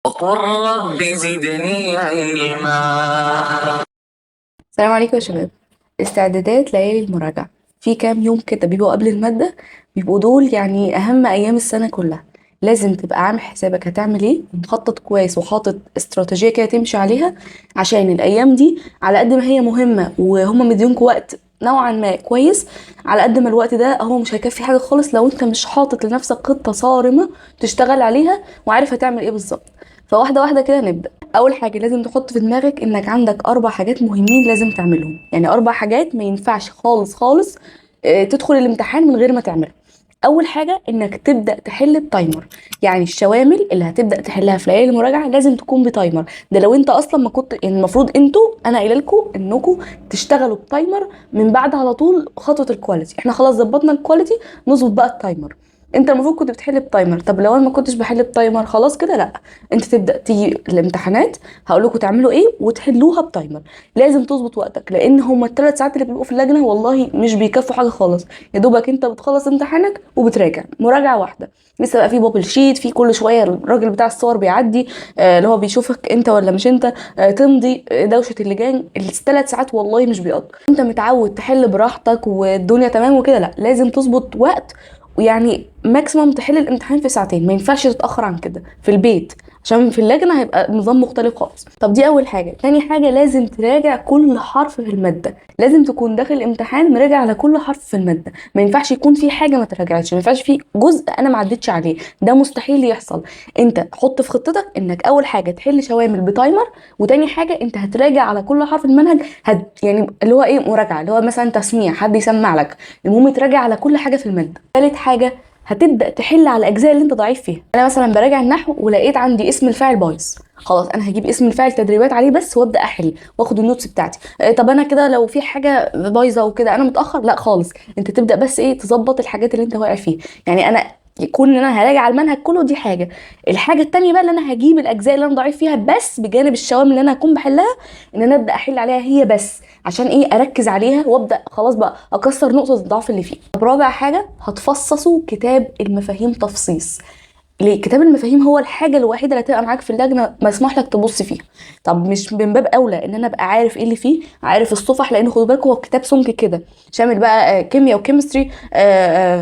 وقل رب زدني علما. السلام عليكم يا شباب. استعدادات ليالي المراجعة في كام يوم كده بيبقوا قبل المادة. بيبقوا دول يعني أهم أيام السنة كلها. لازم تبقى عامل حسابك هتعمل ايه ومخطط كويس وحاطط استراتيجية كده تمشي عليها، عشان الأيام دي على قد ما هي مهمة وهم مديونكوا وقت نوعا ما كويس، على قد ما الوقت ده هو مش هيكفي حاجة خالص لو انت مش حاطط لنفسك خطة صارمة تشتغل عليها وعارف هتعمل ايه بالظبط. فواحدة واحدة كده نبدأ. اول حاجه لازم تحط في دماغك انك عندك 4 حاجات مهمين لازم تعملهم، يعني 4 حاجات ما ينفعش خالص خالص تدخل الامتحان من غير ما تعملها. اول حاجه انك تبدا تحل بتايمر، يعني الشوامل اللي هتبدا تحلها في ليالي المراجعه لازم تكون بتايمر. ده لو انت اصلا ما كنت، يعني المفروض انتوا، انا قايله لكم انكم تشتغلوا بتايمر من بعد على طول خطوه الكواليتي. احنا خلاص ظبطنا الكواليتي، نظبط بقى التايمر. انت المفروض كنت بتحل بتايمر. طب لو انا ما كنتش بحل بتايمر خلاص كده لا، انت تبدا تيجي الامتحانات هقول لكم تعملوا ايه وتحلوها بتايمر. لازم تظبط وقتك، لان هما ال3 ساعات اللي بيبقوا في اللجنه والله مش بيكفوا حاجه خالص. يا دوبك انت بتخلص امتحانك وبتراجع مراجعه واحده. لسه بقى في بابل شيت، في كل شويه الراجل بتاع الصور بيعدي اللي هو بيشوفك انت ولا مش انت، تمضي دوشه اللجان. ال3 ساعات والله مش بيقضوا. انت متعود تحل براحتك والدنيا تمام وكده، لا لازم تظبط وقت. ويعني ماكسيموم تحل الامتحان في ساعتين، ما ينفعش تتاخر عن كده في البيت، عشان في اللجنه هيبقى نظام مختلف خالص. طب دي اول حاجه. تاني حاجه لازم تراجع كل حرف في الماده. لازم تكون داخل الامتحان مراجع على كل حرف في الماده. ما ينفعش يكون في حاجه ما تراجعتش، ما ينفعش في جزء انا ما عدتش عليه، ده مستحيل يحصل. انت حط في خطتك انك اول حاجه تحل شوامل بتايمر، وتاني حاجه انت هتراجع على كل حرف المنهج. يعني اللي هو ايه، مراجعه، اللي هو مثلا تسميع حد يسمع لك. المهم تراجع على كل حاجه في الماده. تالت حاجه هتبدا تحل على الاجزاء اللي انت ضعيف فيها. انا مثلا براجع النحو ولقيت عندي اسم الفاعل بايظ، خلاص انا هجيب اسم الفاعل تدريبات عليه بس وابدا احل واخد النوتس بتاعتي. طب انا كده لو في حاجه بايظه وكده انا متاخر، لا خالص، انت تبدا بس ايه تظبط الحاجات اللي انت واقع فيها. يعني انا يكون ان انا هراجع على المنهج كله، دي حاجه. الحاجه التانية بقى اللي انا هجيب الاجزاء اللي انا ضعيف فيها بس بجانب الشوامل اللي انا هكون بحلها، ان انا ابدا احل عليها هي بس، عشان ايه اركز عليها وابدا خلاص بقى اكسر نقطه الضعف اللي فيه. طب رابع حاجه هتفصصوا كتاب المفاهيم تفصيص. ليه؟ كتاب المفاهيم هو الحاجه الوحيده اللي هتبقى معاك في اللجنه مسموح لك تبص فيها. طب مش من باب اولى ان انا ابقى عارف ايه اللي فيه، عارف الصفح؟ لان خدوا بالكم هو كتاب سمك كده، شامل بقى كيمياء وكيمستري،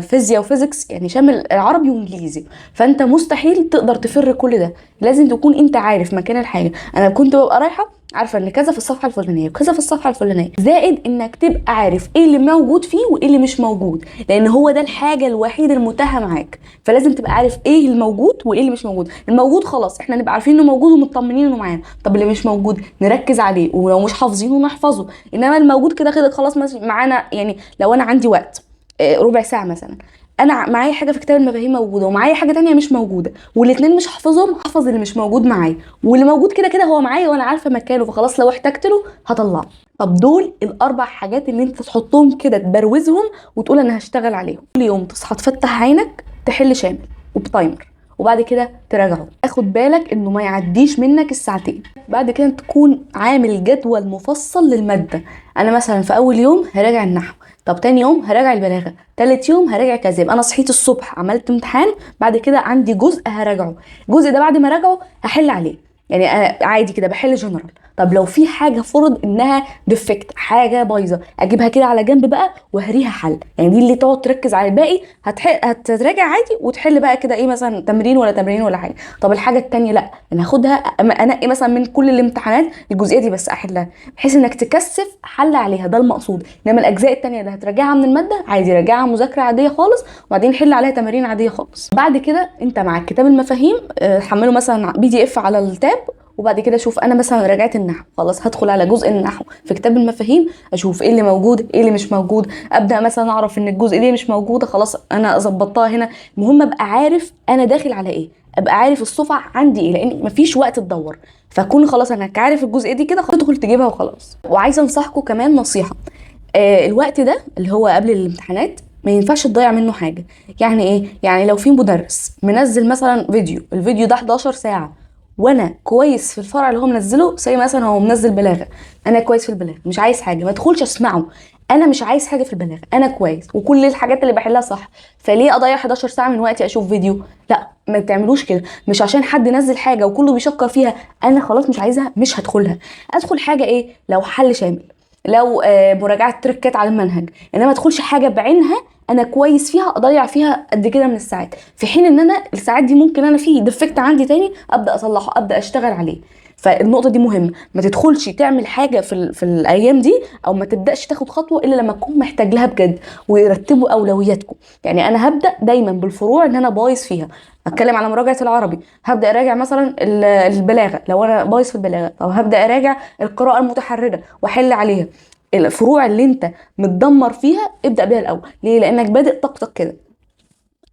فيزياء وفيزيكس، يعني شامل عربي وانجليزي. فانت مستحيل تقدر تفر كل ده. لازم تكون انت عارف مكان الحاجه. انا كنت ببقى رايحه عارفه ان كذا في الصفحه الفلانيه وكذا في الصفحه الفلانيه، زائد انك تبقى عارف ايه اللي موجود فيه وايه اللي مش موجود، لان هو ده الحاجه الوحيده المتاحه معاك. فلازم تبقى عارف ايه الموجود وايه اللي مش موجود. الموجود خلاص احنا نبقى عارفين انه موجود ومطمنين انه معانا. طب اللي مش موجود نركز عليه، ولو مش حافظينه نحفظه. انما الموجود كده كده خلاص معانا. يعني لو انا عندي وقت ربع ساعه مثلا، انا معايا حاجه في كتاب المفاهيم موجوده ومعايا حاجه تانية مش موجوده، والاتنين مش حافظهم، حافظ اللي مش موجود معايا، واللي موجود كده كده هو معايا وانا عارفه مكانه، فخلاص لو احتجت له هطلعه. طب دول ال4 حاجات اللي انت تحطهم كده تبروزهم وتقول انا هشتغل عليهم. كل يوم تصحى تفتح عينك تحل شامل وبتايمر، وبعد كده تراجعه. اخد بالك انه ما يعديش منك الساعتين. بعد كده تكون عامل جدول مفصل للماده. انا مثلا في اول يوم هراجع النحو، طب تاني يوم هراجع البلاغه، تالت يوم هراجع كذا. يبقى انا صحيت الصبح عملت امتحان، بعد كده عندي جزء هراجعه، الجزء ده بعد ما راجعه هحل عليه. يعني انا عادي كده بحل جنرال. طب لو في حاجه فرض انها ديفكت، حاجه بايظه، اجيبها كده على جنب بقى وهريها حل. يعني دي اللي تقعد تركز على الباقي، هتراجع عادي وتحل بقى كده ايه مثلا تمرين ولا تمرين ولا حاجه. طب الحاجه التانية لا، انا هاخدها انقي مثلا من كل الامتحانات الجزئيه دي بس احلها، بحيث انك تكثف حل عليها، ده المقصود. انما الاجزاء التانية اللي هتراجعها من الماده عادي راجعها مذاكره عاديه خالص، وبعدين حل عليها تمارين عاديه خالص. بعد كده انت معاك كتاب المفاهيم، حمله مثلا PDF على التاب، وبعد كده اشوف انا مثلا راجعت النحو خلاص هدخل على جزء النحو في كتاب المفاهيم، اشوف ايه اللي موجود ايه اللي مش موجود. ابدا مثلا اعرف ان الجزء دي مش موجوده، خلاص انا ظبطتها هنا. المهم ابقى عارف انا داخل على ايه، ابقى عارف الصفح عندي ايه، لان مفيش وقت تدور. فكون خلاص انا عارف الجزء دي كده، تدخل تجيبها وخلاص. وعايزه انصحكم كمان نصيحه، الوقت ده اللي هو قبل الامتحانات ما ينفعش تضيع منه حاجه. يعني ايه؟ يعني لو في مدرس منزل مثلا فيديو، الفيديو ده 11 ساعه، وانا كويس في الفرع اللي هو منزله، زي مثلا هو منزل بلاغه، انا كويس في البلاغه مش عايز حاجه ما ادخلش اسمعه. انا مش عايز حاجه في البلاغه، انا كويس وكل الحاجات اللي بحلها صح، فليه اضيع 11 ساعه من وقتي اشوف فيديو؟ لا، ما تعملوش كده. مش عشان حد نزل حاجه وكله بيشكر فيها انا خلاص مش عايزها مش هدخلها. ادخل حاجه ايه؟ لو حل شامل، لو مراجعه تركات على المنهج، انما ما ادخلش حاجه بعينها انا كويس فيها اضيع فيها قد كده من الساعات، في حين ان انا الساعات دي ممكن انا فيه ديفكت عندي تاني ابدا اصلحه، ابدا اشتغل عليه. فالنقطه دي مهمه، ما تدخلش تعمل حاجه في الايام دي، او ما تبداش تاخد خطوه الا لما تكون محتاج لها بجد. ويرتبوا اولوياتكم. يعني انا هبدا دايما بالفروع ان انا بايظ فيها. اتكلم على مراجعه العربي، هبدا اراجع مثلا البلاغه لو انا بايظ في البلاغه، او هبدا اراجع القراءه المتحرره واحل عليها. الفروع اللي انت متدمر فيها ابدا بيها الاول. ليه؟ لانك بادئ طاقتك كده،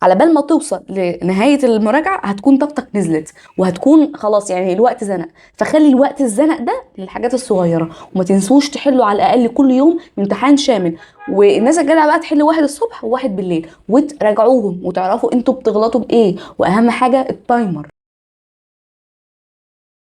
على بال ما توصل لنهاية المراجعة هتكون طاقتك نزلت، وهتكون خلاص يعني الوقت زنق. فخلي الوقت الزنق ده للحاجات الصغيرة، وما تنسوش تحلوا على الأقل كل يوم امتحان شامل. والناس الجدعة بقى تحل واحد الصبح وواحد بالليل، وتراجعوهم وتعرفوا انتوا بتغلطوا بإيه. وأهم حاجة التايمر.